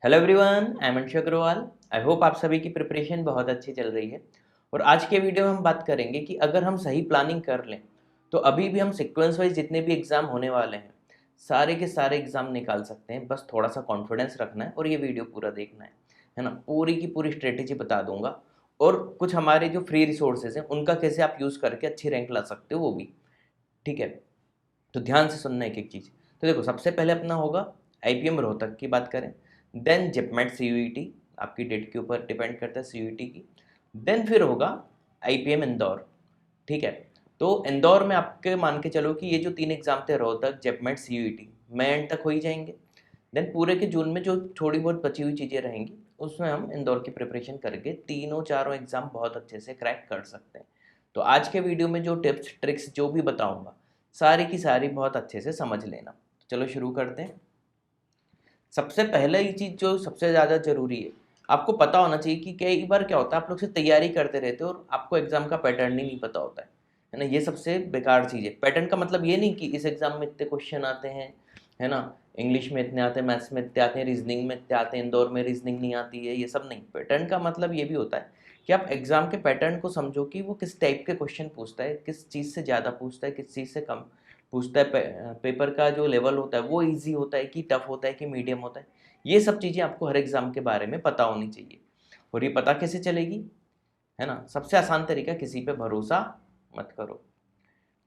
Hello everyone, I am Anshu Agarwal. I hope आप सभी की प्रिपरेशन बहुत अच्छी चल रही है। और आज के वीडियो में हम बात करेंगे कि अगर हम सही प्लानिंग कर लें तो अभी भी हम सीक्वेंस वाइज जितने भी एग्ज़ाम होने वाले हैं सारे के सारे एग्ज़ाम निकाल सकते हैं। बस थोड़ा सा कॉन्फिडेंस रखना है और ये वीडियो पूरा देखना है ना। पूरी की पूरी स्ट्रेटेजी बता दूंगा और कुछ हमारे जो फ्री रिसोर्सेज हैं उनका कैसे आप यूज़ करके अच्छी रैंक ला सकते हो वो भी। ठीक है, तो ध्यान से सुनना एक एक चीज़। तो देखो, सबसे पहले अपना होगा आईपीएम रोहतक की बात करें, देन जिपमेट सीयूईटी, आपकी डेट के ऊपर डिपेंड करता है सीयूईटी की। देन फिर होगा आईपीएम इंदौर। ठीक है, तो इंदौर में आपके मान के चलो कि ये जो तीन एग्जाम थे रोहतक जिपमेट सीयूईटी मैं एंड तक हो ही जाएंगे। देन पूरे के जून में जो थोड़ी बहुत बची हुई चीज़ें रहेंगी उसमें हम इंदौर की प्रिपरेशन करके तीनों चारों एग्जाम बहुत अच्छे से क्रैक कर सकते हैं। तो आज के वीडियो में जो टिप्स ट्रिक्स जो भी बताऊंगा सारी की सारी बहुत अच्छे से समझ लेना। तो चलो शुरू करते हैं। सबसे पहले ये चीज़ जो सबसे ज़्यादा ज़रूरी है, आपको पता होना चाहिए कि कई बार क्या होता है आप लोग से तैयारी करते रहते हो और आपको एग्ज़ाम का पैटर्न ही नहीं पता होता है ना। ये सबसे बेकार चीज़ है। पैटर्न का मतलब ये नहीं कि इस एग्ज़ाम में इतने क्वेश्चन आते हैं, है ना, इंग्लिश में इतने आते हैं, मैथ्स में इतने आते हैं, रीजनिंग में इतने आते हैं, इंदौर में रीजनिंग नहीं आती है, ये सब नहीं। पैटर्न का मतलब ये भी होता है कि आप एग्ज़ाम के पैटर्न को समझो कि वो किस टाइप के क्वेश्चन पूछता है, किस चीज़ से ज़्यादा पूछता है, किस चीज़ से कम पूछता है। पेपर का जो लेवल होता है वो ईजी होता है कि टफ होता है कि मीडियम होता है। ये सब चीज़ें आपको हर एग्ज़ाम के बारे में पता होनी चाहिए। और ये पता कैसे चलेगी, है ना। सबसे आसान तरीका, किसी पे भरोसा मत करो,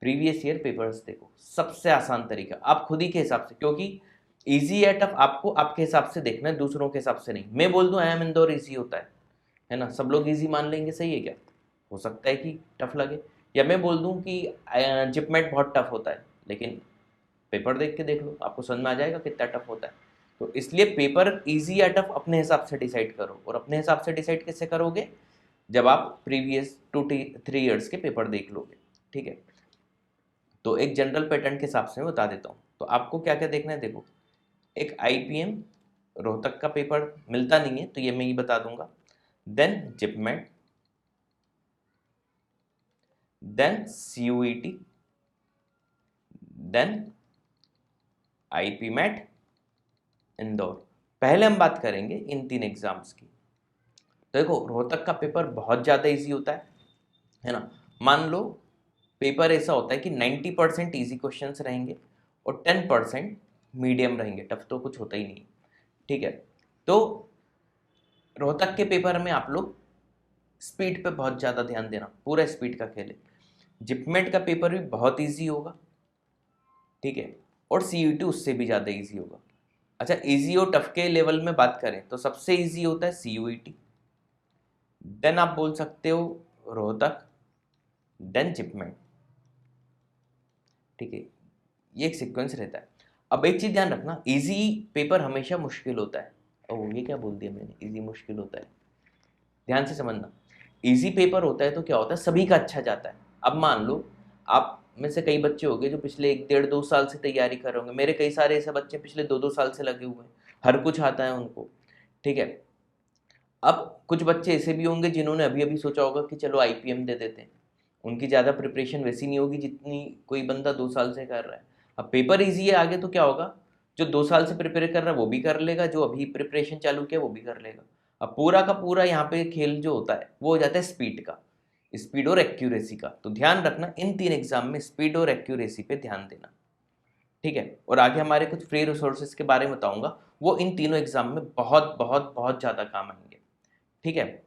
प्रीवियस ईयर पेपर्स देखो। सबसे आसान तरीका आप खुद ही के हिसाब से, क्योंकि इजी या टफ आपको आपके हिसाब से देखना है, दूसरों के हिसाब से नहीं। मैं बोल दूं आई एम इंदौर इजी होता है ना, सब लोग इजी मान लेंगे, सही है क्या? हो सकता है कि टफ लगे। या मैं बोल दूं कि जिपमेट बहुत टफ होता है, लेकिन पेपर देख के देख लो, आपको समझ में आ जाएगा कितना टफ होता है। तो इसलिए पेपर इजी या टफ अपने हिसाब से डिसाइड करो। और अपने हिसाब से डिसाइड कैसे करोगे? जब आप प्रीवियस 2-3 ईयर्स के पेपर देख लोगे। ठीक है, तो एक जनरल पैटर्न के हिसाब से मैं बता देता हूँ। तो आपको क्या क्या देखना है, देखो, एक आईपीएम रोहतक का पेपर मिलता नहीं है तो ये मैं ही बता दूंगा। Then JIPMAT, then CUET, then IPMAT Indore. पहले हम बात करेंगे इन तीन एग्जाम्स की। तो देखो, रोहतक का पेपर बहुत ज़्यादा इजी होता है ना। मान लो पेपर ऐसा होता है कि 90% ईजी क्वेश्चंस रहेंगे और 10% मीडियम रहेंगे, टफ तो कुछ होता ही नहीं। ठीक है, तो रोहतक के पेपर में आप लोग स्पीड पे बहुत ज़्यादा ध्यान देना, पूरा स्पीड का खेल है। जिपमेट का पेपर भी बहुत ईजी होगा, ठीक है, और सीयूटी उससे भी ज़्यादा ईजी होगा। अच्छा, इजी और टफ के लेवल में बात करें तो सबसे इजी होता है सीयूईटी, देन आप बोल सकते हो रोहतक, देन जिपमेट। ठीक है, ये एक सीक्वेंस रहता है। अब एक चीज ध्यान रखना, इजी पेपर हमेशा मुश्किल होता है। ओह, ये क्या बोल दिया मैंने, इजी मुश्किल होता है। ध्यान से समझना, इजी पेपर होता है तो क्या होता है, सभी का अच्छा जाता है। अब मान लो आप में से कई बच्चे होंगे जो पिछले 1-1.5-2 साल से तैयारी कर रहे होंगे। मेरे कई सारे ऐसे बच्चे पिछले 2-2 साल से लगे हुए हैं, हर कुछ आता है उनको। ठीक है, अब कुछ बच्चे ऐसे भी होंगे जिन्होंने अभी अभी सोचा होगा कि चलो आईपीएम दे देते हैं। उनकी ज़्यादा प्रिपरेशन वैसी नहीं होगी जितनी कोई बंदा 2 साल से कर रहा है। अब पेपर ईजी है, आगे तो क्या होगा, जो 2 साल से प्रिपेयर कर रहा है वो भी कर लेगा, जो अभी प्रिपरेशन चालू किया वो भी कर लेगा। अब पूरा का पूरा यहाँ पे खेल जो होता है वो हो जाता है स्पीड का, स्पीड और एक्यूरेसी का। तो ध्यान रखना, इन तीन एग्जाम में स्पीड और एक्यूरेसी पे ध्यान देना। ठीक है, और आगे हमारे कुछ फ्री रिसोर्सेज के बारे में बताऊंगा, वो इन तीनों एग्जाम में बहुत बहुत बहुत ज़्यादा काम आएंगे। ठीक है,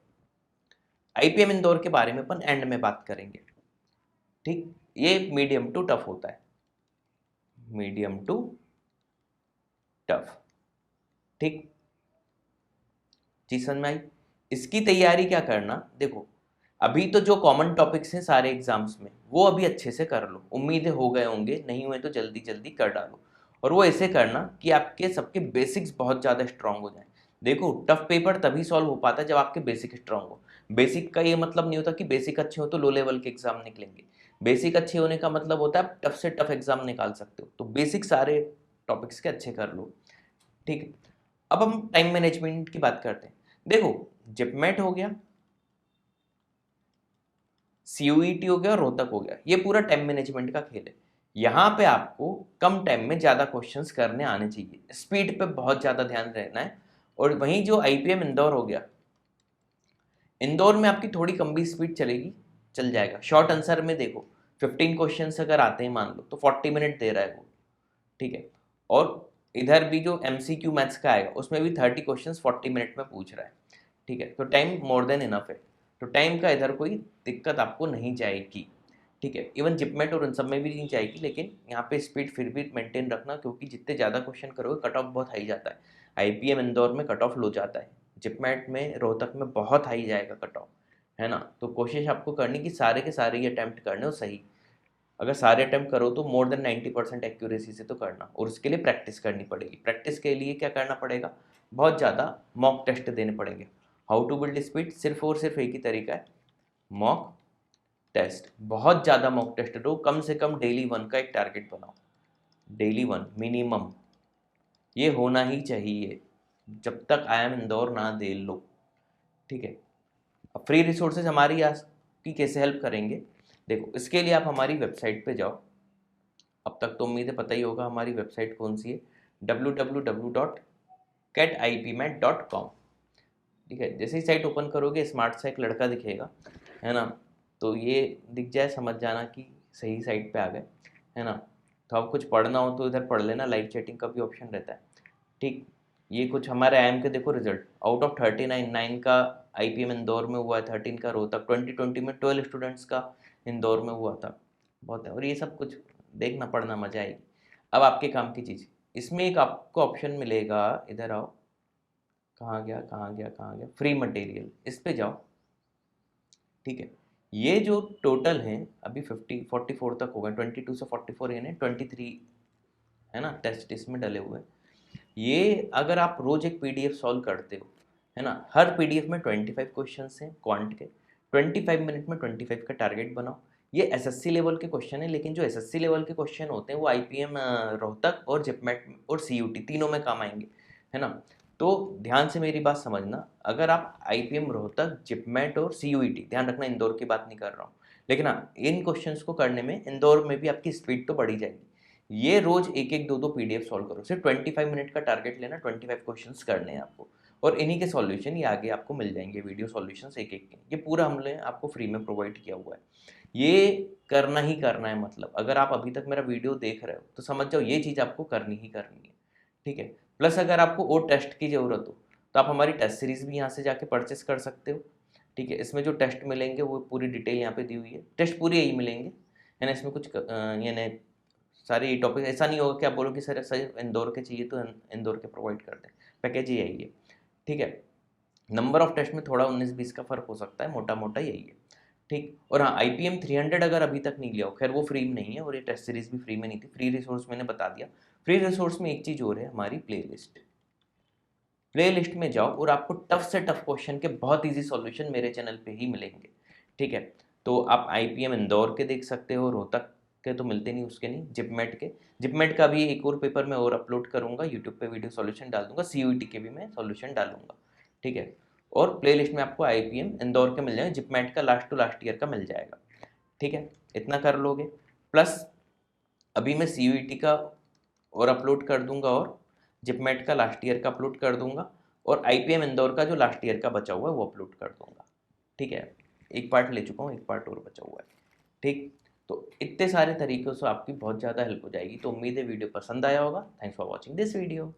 आईपीएम इंदौर के बारे में अपन एंड में बात करेंगे। ठीक, ये मीडियम टू टफ होता है, मीडियम टू टफ। ठीक, चीज समझ में आई? इसकी तैयारी क्या करना, देखो, अभी तो जो कॉमन टॉपिक्स हैं सारे एग्जाम्स में वो अभी अच्छे से कर लो। उम्मीदें हो गए होंगे, नहीं हुए तो जल्दी जल्दी कर डालो। और वो ऐसे करना कि आपके सबके बेसिक्स बहुत ज़्यादा स्ट्रांग हो जाए। देखो, टफ पेपर तभी सॉल्व हो पाता है जब आपके बेसिक स्ट्रांग हो। बेसिक का ये मतलब नहीं होता कि बेसिक अच्छे हो तो लो लेवल के एग्जाम निकलेंगे। बेसिक अच्छे होने का मतलब होता है आप टफ से टफ एग्जाम निकाल सकते हो। तो बेसिक सारे टॉपिक्स के अच्छे कर लो। ठीक है, अब हम टाइम मैनेजमेंट की बात करते हैं। देखो, जिपमेट हो गया, सीयूईटी हो गया और रोहतक हो गया, ये पूरा टाइम मैनेजमेंट का खेल है। यहाँ पे आपको कम टाइम में ज़्यादा क्वेश्चंस करने आने चाहिए, स्पीड पे बहुत ज़्यादा ध्यान रहना है। और वहीं जो IPM इंदौर हो गया, इंदौर में आपकी थोड़ी कम भी स्पीड चलेगी, चल जाएगा। शॉर्ट आंसर में देखो 15 क्वेश्चंस अगर आते हैं मान लो तो 40 मिनट दे रहा है वो, ठीक है। और इधर भी जो MCQ मैथ्स का आएगा उसमें भी 30 क्वेश्चंस 40 मिनट में पूछ रहा है, ठीक है। तो टाइम मोर देन इनफ है, तो टाइम का इधर कोई दिक्कत आपको नहीं जाएगी, ठीक है। इवन जिपमेट और उन सब में भी नहीं जाएगी, लेकिन यहाँ पे स्पीड फिर भी मेंटेन रखना, क्योंकि जितने ज़्यादा क्वेश्चन करोगे कट ऑफ बहुत हाई जाता है। IPM इंदौर में कट ऑफ लो जाता है, जिपमेट में रोहतक में बहुत हाई जाएगा कट ऑफ, है ना। तो कोशिश आपको करनी कि सारे के सारे ये अटैम्प्ट करने हो सही। अगर सारे अटैम्प्ट करो तो मोर देन 90% एक्यूरेसी से तो करना, और उसके लिए प्रैक्टिस करनी पड़ेगी। प्रैक्टिस के लिए क्या करना पड़ेगा, बहुत ज़्यादा मॉक टेस्ट देने पड़ेंगे। हाउ टू बिल्ड स्पीड, सिर्फ और सिर्फ एक ही तरीका है, मॉक टेस्ट। बहुत ज़्यादा मॉक टेस्ट दो, कम से कम डेली 1 का एक टारगेट बनाओ, डेली 1 मिनिमम, ये होना ही चाहिए जब तक IIM इंदौर ना दे लो, ठीक है। अब फ्री रिसोर्सेज हमारी आपकी कैसे हेल्प करेंगे, देखो इसके लिए आप हमारी वेबसाइट पे जाओ। अब तक तो उम्मीद है पता ही होगा हमारी वेबसाइट कौन सी है, www.catipmat.com, ठीक है। जैसे ही साइट ओपन करोगे स्मार्ट सा एक लड़का दिखेगा, है ना। तो ये दिख जाए समझ जाना कि सही साइट पे आ गए, है ना। तो अब कुछ पढ़ना हो तो इधर पढ़ लेना, लाइव चैटिंग का भी ऑप्शन रहता है, ठीक। ये कुछ हमारे IIM के देखो रिजल्ट, आउट ऑफ 39 9 का IPM इंदौर में हुआ है, 13 का रोहतक, 2020 में 12 स्टूडेंट्स का इंदौर में हुआ था, बहुत है। और ये सब कुछ देखना पढ़ना मजा आएगी। अब आपके काम की चीज़, इसमें एक आपको ऑप्शन मिलेगा, इधर आओ, कहाँ गया कहाँ गया कहाँ गया, फ्री मटेरियल, इस पे जाओ, ठीक है। ये जो टोटल है अभी 44 तक हो गए, 22 से 44 यानी 23, है ना, टेस्ट इसमें डले हुए हैं। ये अगर आप रोज एक PDF सॉल्व करते हो, है ना, हर PDF में 25 क्वेश्चंस हैं क्वांट के, 25 मिनट में 25 का टारगेट बनाओ। ये SSC लेवल के क्वेश्चन है, लेकिन जो SSC लेवल के क्वेश्चन होते हैं वो IPM रोहतक और जिपमेट और CUT तीनों में काम आएंगे, है ना। तो ध्यान से मेरी बात समझना, अगर आप IPM रोहतक, जिपमेट और CUET, ध्यान रखना इंदौर की बात नहीं कर रहा हूँ, लेकिन हाँ इन क्वेश्चंस को करने में इंदौर में भी आपकी स्पीड तो बढ़ी जाएगी। ये रोज एक एक दो PDF सॉल्व करो, सिर्फ 25 मिनट का टारगेट लेना, 25 क्वेश्चंस करने हैं आपको, और इन्हीं के सॉल्यूशन ये आगे आपको मिल जाएंगे, वीडियो सॉल्यूशंस एक एक के। ये पूरा हमने आपको फ्री में प्रोवाइड किया हुआ है, ये करना ही करना है। मतलब अगर आप अभी तक मेरा वीडियो देख रहे हो तो समझ जाओ ये चीज़ आपको करनी ही करनी है, ठीक है। प्लस अगर आपको और टेस्ट की ज़रूरत हो तो आप हमारी टेस्ट सीरीज़ भी यहाँ से जाके परचेस कर सकते हो, ठीक है। इसमें जो टेस्ट मिलेंगे वो पूरी डिटेल यहाँ पे दी हुई है, टेस्ट पूरी यही मिलेंगे, है ना। इसमें कुछ यानी सारे टॉपिक ऐसा नहीं होगा कि आप बोलो कि सर सर इंदौर के चाहिए तो इंदौर के प्रोवाइड कर दें, पैकेज ही यही है, ठीक है। नंबर ऑफ टेस्ट में थोड़ा 19-20 का फर्क हो सकता है, मोटा मोटा यही है, ठीक। और हाँ IPM 300 अगर अभी तक नहीं लिया हो, खैर वो फ्री में नहीं है, और ये टेस्ट सीरीज भी फ्री में नहीं थी, फ्री रिसोर्स मैंने बता दिया। फ्री रिसोर्स में एक चीज़ और है, हमारी प्ले लिस्ट में जाओ और आपको टफ से टफ क्वेश्चन के बहुत ईजी सॉल्यूशन मेरे चैनल पे ही मिलेंगे, ठीक है। तो आप IPM इंदौर के देख सकते हो, रोहतक के तो मिलते नहीं, उसके नहीं, जिपमेट का भी एक और पेपर मैं और अपलोड करूंगा, यूट्यूब पे वीडियो सॉल्यूशन डाल दूंगा, CUET के भी मैं सॉल्यूशन डालूंगा, ठीक है। और प्ले लिस्ट में आपको IPM इंदौर के मिल जाएंगे, जिपमेट का लास्ट टू लास्ट ईयर का मिल जाएगा, ठीक है। इतना कर लोगे, प्लस अभी मैं CUET का और अपलोड कर दूंगा, और जिपमेट का लास्ट ईयर का अपलोड कर दूंगा, और IPM इंदौर का जो लास्ट ईयर का बचा हुआ है वो अपलोड कर दूंगा, ठीक है। एक पार्ट ले चुका हूँ, एक पार्ट और बचा हुआ है, ठीक। तो इतने सारे तरीकों से आपकी बहुत ज़्यादा हेल्प हो जाएगी। तो उम्मीद है वीडियो पसंद आया होगा। Thanks for watching this video.